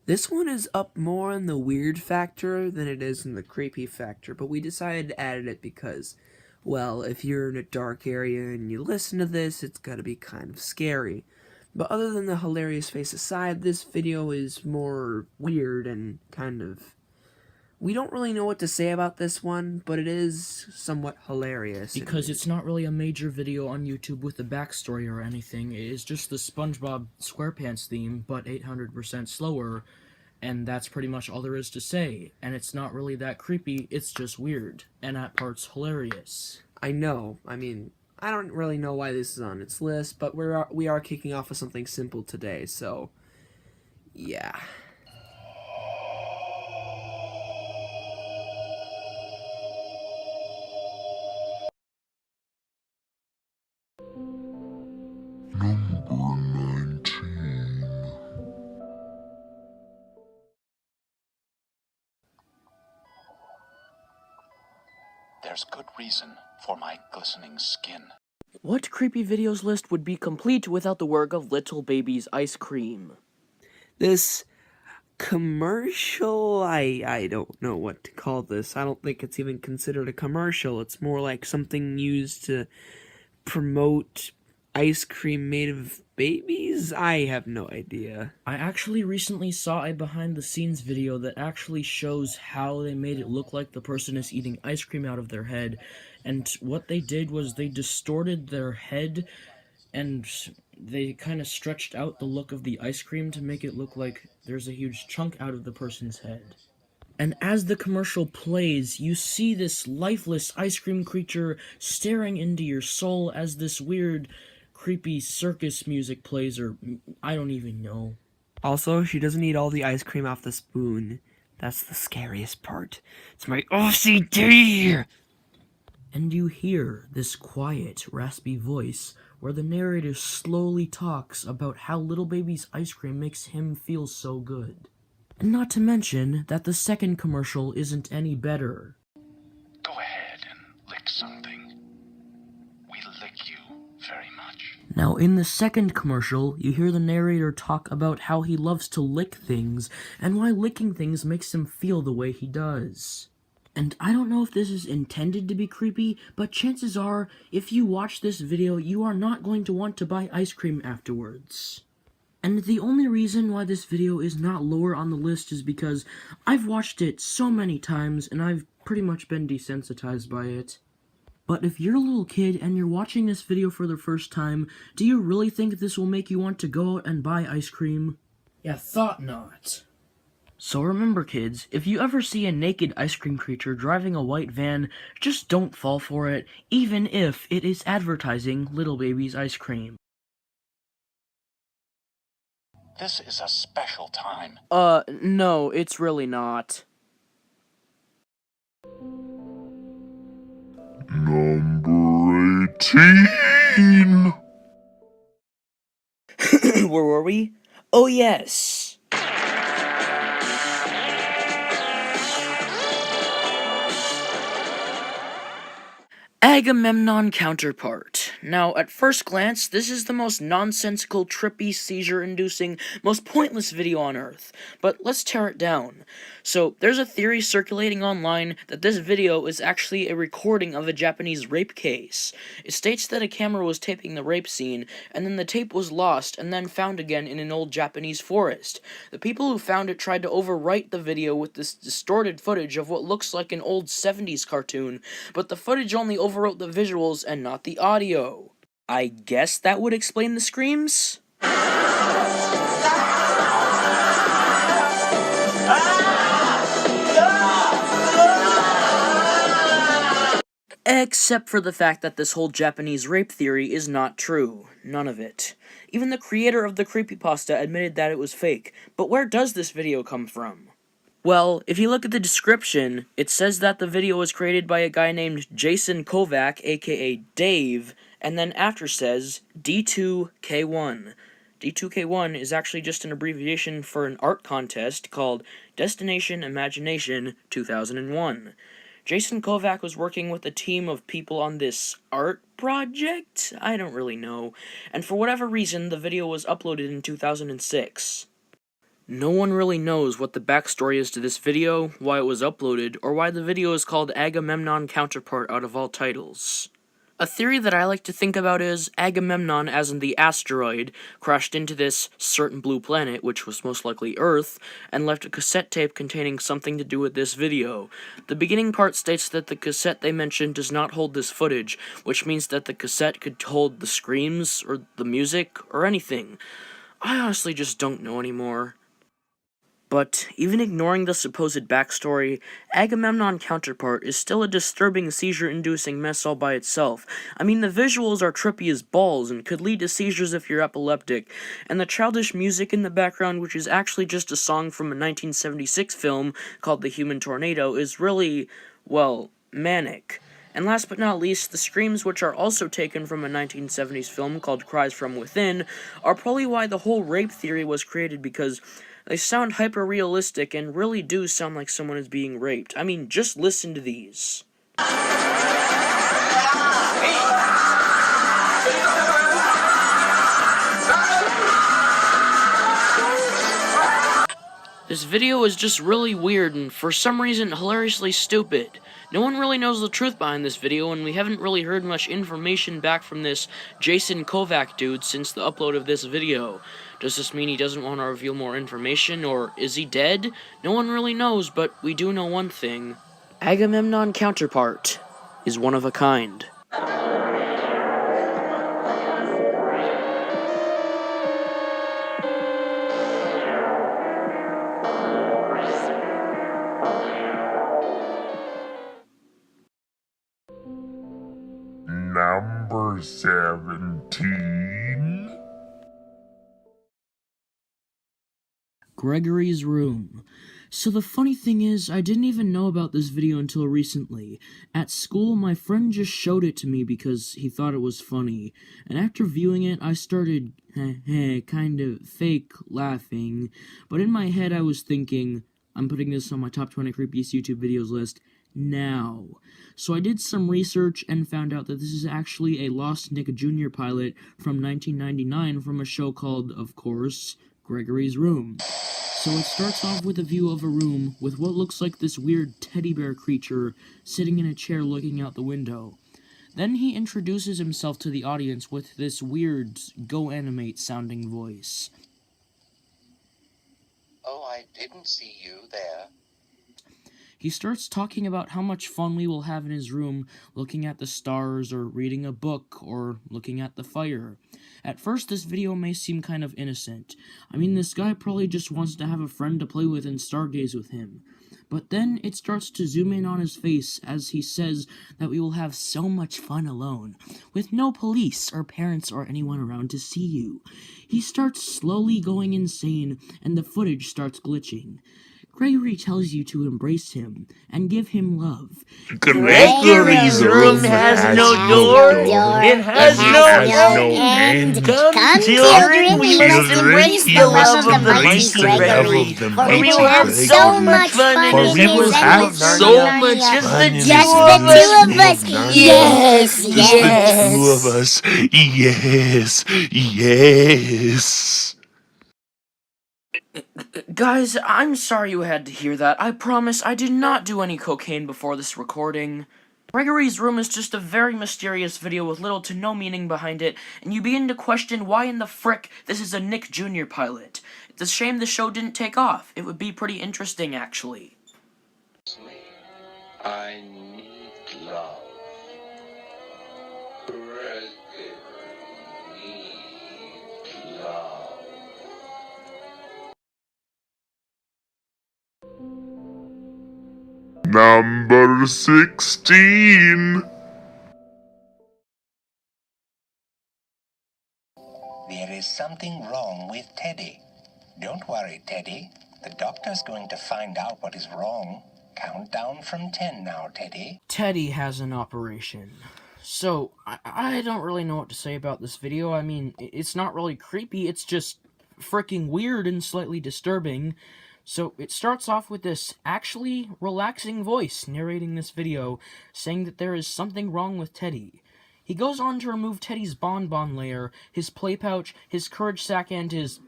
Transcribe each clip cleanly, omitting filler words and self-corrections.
This one is up more on the weird factor than it is in the creepy factor, but we decided to add it because, well, if you're in a dark area and you listen to this, it's gotta be kind of scary. But other than the hilarious face aside, this video is more weird and kind of... We don't really know what to say about this one, but it is somewhat hilarious. Because it's not really a major video on YouTube with a backstory or anything. It is just the SpongeBob SquarePants theme, but 800% slower, and that's pretty much all there is to say. And it's not really that creepy, it's just weird, and at parts hilarious. I know, I mean, I don't really know why this is on its list, but we are kicking off with something simple today, so yeah. Number 19. There's good reason for my glistening skin. What creepy videos list would be complete without the work of Little Baby's ice cream? This commercial, I don't know what to call this. I don't think it's even considered a commercial. It's more like something used to promote ice cream made of babies? I have no idea. I actually recently saw a behind-the-scenes video that actually shows how they made it look like the person is eating ice cream out of their head, and what they did was they distorted their head, and they kind of stretched out the look of the ice cream to make it look like there's a huge chunk out of the person's head. And as the commercial plays, you see this lifeless ice cream creature staring into your soul as this weird, creepy circus music plays, or I don't even know. Also, she doesn't eat all the ice cream off the spoon. That's the scariest part. It's my OCD! And you hear this quiet, raspy voice where the narrator slowly talks about how Little Baby's ice cream makes him feel so good. And not to mention that the second commercial isn't any better. Go ahead and lick something. We lick you very much. Now, in the second commercial, you hear the narrator talk about how he loves to lick things, and why licking things makes him feel the way he does. And I don't know if this is intended to be creepy, but chances are, if you watch this video, you are not going to want to buy ice cream afterwards. And the only reason why this video is not lower on the list is because I've watched it so many times, and I've pretty much been desensitized by it. But if you're a little kid and you're watching this video for the first time, do you really think this will make you want to go out and buy ice cream? Yeah, thought not. So remember, kids, if you ever see a naked ice cream creature driving a white van, just don't fall for it, even if it is advertising Little Baby's ice cream. This is a special time. No, it's really not. Number 18. Where were we? Oh, yes. Agamemnon Counterpart. Now, at first glance, this is the most nonsensical, trippy, seizure-inducing, most pointless video on Earth. But let's tear it down. So, there's a theory circulating online that this video is actually a recording of a Japanese rape case. It states that a camera was taping the rape scene, and then the tape was lost and then found again in an old Japanese forest. The people who found it tried to overwrite the video with this distorted footage of what looks like an old 70s cartoon, but the footage only overwrote the visuals and not the audio. I guess that would explain the screams? Except for the fact that this whole Japanese rape theory is not true. None of it. Even the creator of the creepypasta admitted that it was fake. But where does this video come from? Well, if you look at the description, it says that the video was created by a guy named Jason Kovac, aka Dave, and then after says D2K1. D2K1 is actually just an abbreviation for an art contest called Destination Imagination 2001. Jason Kovac was working with a team of people on this art project? I don't really know. And for whatever reason, the video was uploaded in 2006. No one really knows what the backstory is to this video, why it was uploaded, or why the video is called Agamemnon Counterpart out of all titles. A theory that I like to think about is Agamemnon, as in the asteroid, crashed into this certain blue planet, which was most likely Earth, and left a cassette tape containing something to do with this video. The beginning part states that the cassette they mentioned does not hold this footage, which means that the cassette could hold the screams, or the music, or anything. I honestly just don't know anymore. But, even ignoring the supposed backstory, Agamemnon Counterpart is still a disturbing seizure-inducing mess all by itself. I mean, the visuals are trippy as balls and could lead to seizures if you're epileptic, and the childish music in the background, which is actually just a song from a 1976 film called The Human Tornado, is really, well, manic. And last but not least, the screams, which are also taken from a 1970s film called Cries from Within, are probably why the whole rape theory was created, because they sound hyper-realistic and really do sound like someone is being raped. I mean, just listen to these. This video is just really weird and for some reason hilariously stupid. No one really knows the truth behind this video, and we haven't really heard much information back from this Jason Kovac dude since the upload of this video. Does this mean he doesn't want to reveal more information, or is he dead? No one really knows, but we do know one thing. Agamemnon Counterpart is one of a kind. Number 17. Gregory's room. So the funny thing is, I didn't even know about this video until recently. At school, my friend just showed it to me because he thought it was funny, and after viewing it, I started, kind of fake laughing, but in my head I was thinking, I'm putting this on my top 20 creepiest YouTube videos list now. So I did some research and found out that this is actually a Lost Nick Jr. pilot from 1999 from a show called, of course, Gregory's Room. So it starts off with a view of a room with what looks like this weird teddy bear creature sitting in a chair looking out the window. Then he introduces himself to the audience with this weird Go Animate sounding voice. Oh, I didn't see you there. He starts talking about how much fun we will have in his room, looking at the stars, or reading a book, or looking at the fire. At first, this video may seem kind of innocent. I mean, this guy probably just wants to have a friend to play with and stargaze with him. But then it starts to zoom in on his face as he says that we will have so much fun alone, with no police or parents or anyone around to see you. He starts slowly going insane, and the footage starts glitching. Gregory tells you to embrace him and give him love. Gregory's room has no door. It has no end. Come, children, we must embrace the love of the mighty Gregory. For we will have so much fun in his endless journey. Just the two of us. Yes, yes. Two of us. Yes, yes. Guys, I'm sorry you had to hear that. I promise I did not do any cocaine before this recording. Gregory's Room is just a very mysterious video with little to no meaning behind it, and you begin to question why in the frick this is a Nick Jr. pilot. It's a shame the show didn't take off. It would be pretty interesting, actually. I need love. Gregory needs love. Number 16. There is something wrong with Teddy. Don't worry, Teddy. The doctor's going to find out what is wrong. Count down from 10 now, Teddy. Teddy has an operation. So, I don't really know what to say about this video. I mean, it's not really creepy, it's just freaking weird and slightly disturbing. So, it starts off with this actually relaxing voice narrating this video, saying that there is something wrong with Teddy. He goes on to remove Teddy's bonbon layer, his play pouch, his courage sack, and his...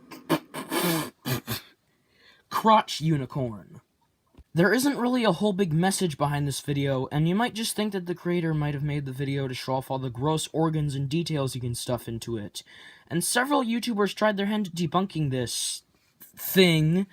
crotch unicorn. There isn't really a whole big message behind this video, and you might just think that the creator might have made the video to show off all the gross organs and details you can stuff into it. And several YouTubers tried their hand at debunking this thing.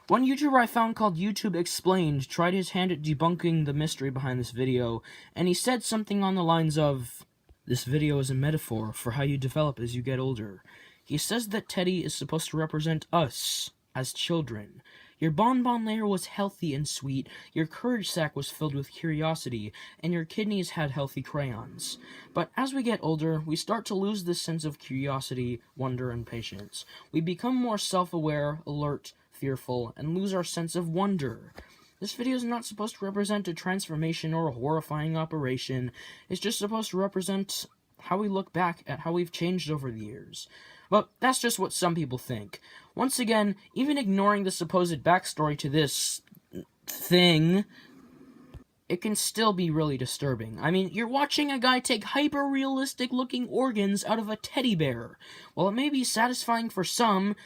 One YouTuber I found called YouTube Explained tried his hand at debunking the mystery behind this video, and he said something on the lines of, "This video is a metaphor for how you develop as you get older." He says that Teddy is supposed to represent us as children. Your bonbon layer was healthy and sweet, your courage sac was filled with curiosity, and your kidneys had healthy crayons. But as we get older, we start to lose this sense of curiosity, wonder, and patience. We become more self-aware, alert, fearful, and lose our sense of wonder. This video is not supposed to represent a transformation or a horrifying operation. It's just supposed to represent how we look back at how we've changed over the years. But that's just what some people think. Once again, even ignoring the supposed backstory to this thing, it can still be really disturbing. I mean, you're watching a guy take hyper-realistic looking organs out of a teddy bear. While it may be satisfying for some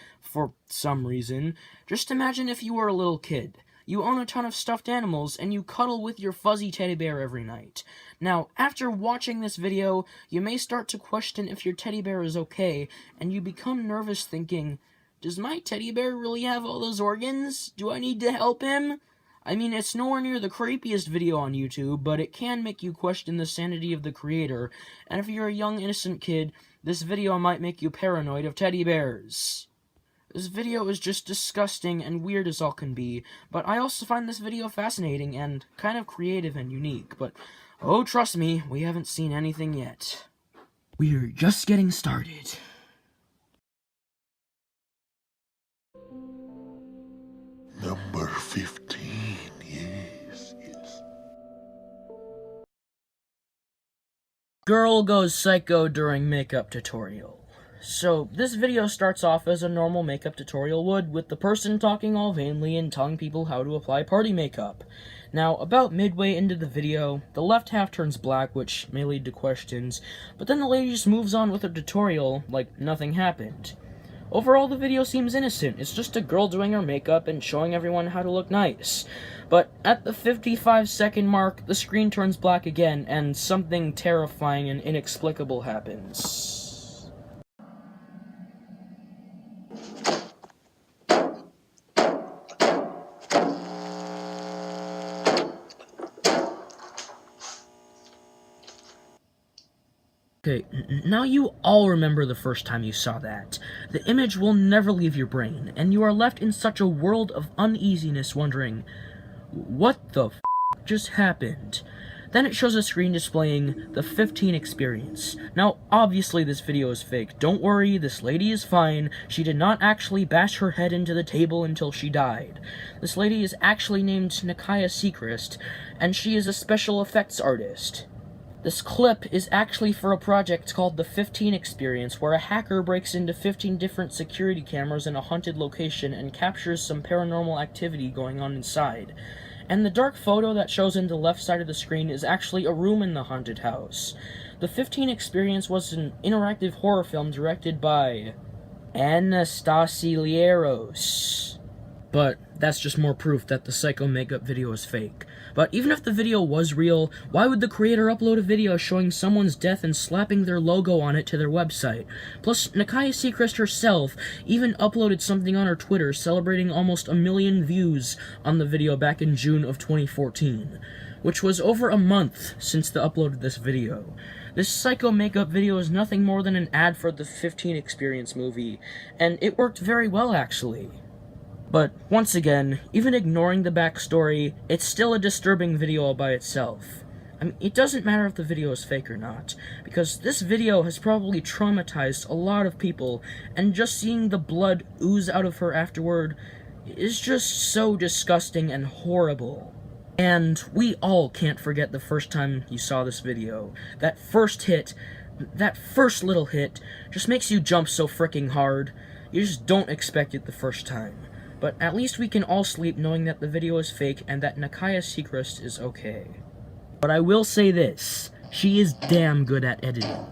reason, just imagine if you were a little kid. You own a ton of stuffed animals, and you cuddle with your fuzzy teddy bear every night. Now, after watching this video, you may start to question if your teddy bear is okay, and you become nervous thinking, does my teddy bear really have all those organs? Do I need to help him? I mean, it's nowhere near the creepiest video on YouTube, but it can make you question the sanity of the creator, and if you're a young, innocent kid, this video might make you paranoid of teddy bears. This video is just disgusting and weird as all can be, but I also find this video fascinating and kind of creative and unique, but oh, trust me, we haven't seen anything yet. We're just getting started. Number 15, yes. Girl goes psycho during makeup tutorial. So, this video starts off as a normal makeup tutorial would, with the person talking all vainly and telling people how to apply party makeup. Now, about midway into the video, the left half turns black, which may lead to questions, but then the lady just moves on with her tutorial like nothing happened. Overall, the video seems innocent. It's just a girl doing her makeup and showing everyone how to look nice. But at the 55-second mark, the screen turns black again, and something terrifying and inexplicable happens. Okay, now you all remember the first time you saw that. The image will never leave your brain, and you are left in such a world of uneasiness wondering, what the f*** just happened? Then it shows a screen displaying the 15 experience. Now, obviously this video is fake. Don't worry, this lady is fine. She did not actually bash her head into the table until she died. This lady is actually named Nikaya Seacrest, and she is a special effects artist. This clip is actually for a project called the 15 Experience, where a hacker breaks into 15 different security cameras in a haunted location and captures some paranormal activity going on inside. And the dark photo that shows in the left side of the screen is actually a room in the haunted house. The 15 Experience was an interactive horror film directed by Anastasi Lieros. But that's just more proof that the psycho makeup video is fake. But even if the video was real, why would the creator upload a video showing someone's death and slapping their logo on it to their website? Plus, Nikaya Seacrest herself even uploaded something on her Twitter celebrating almost 1 million views on the video back in June of 2014, which was over a month since the upload of this video. This psycho makeup video is nothing more than an ad for the 15 Experience movie, and it worked very well actually. But, once again, even ignoring the backstory, it's still a disturbing video all by itself. I mean, it doesn't matter if the video is fake or not, because this video has probably traumatized a lot of people, and just seeing the blood ooze out of her afterward is just so disgusting and horrible. And we all can't forget the first time you saw this video. That first hit, that first little hit, just makes you jump so fricking hard. You just don't expect it the first time. But at least we can all sleep knowing that the video is fake and that Nikaya Seacrest is okay. But I will say this, she is damn good at editing.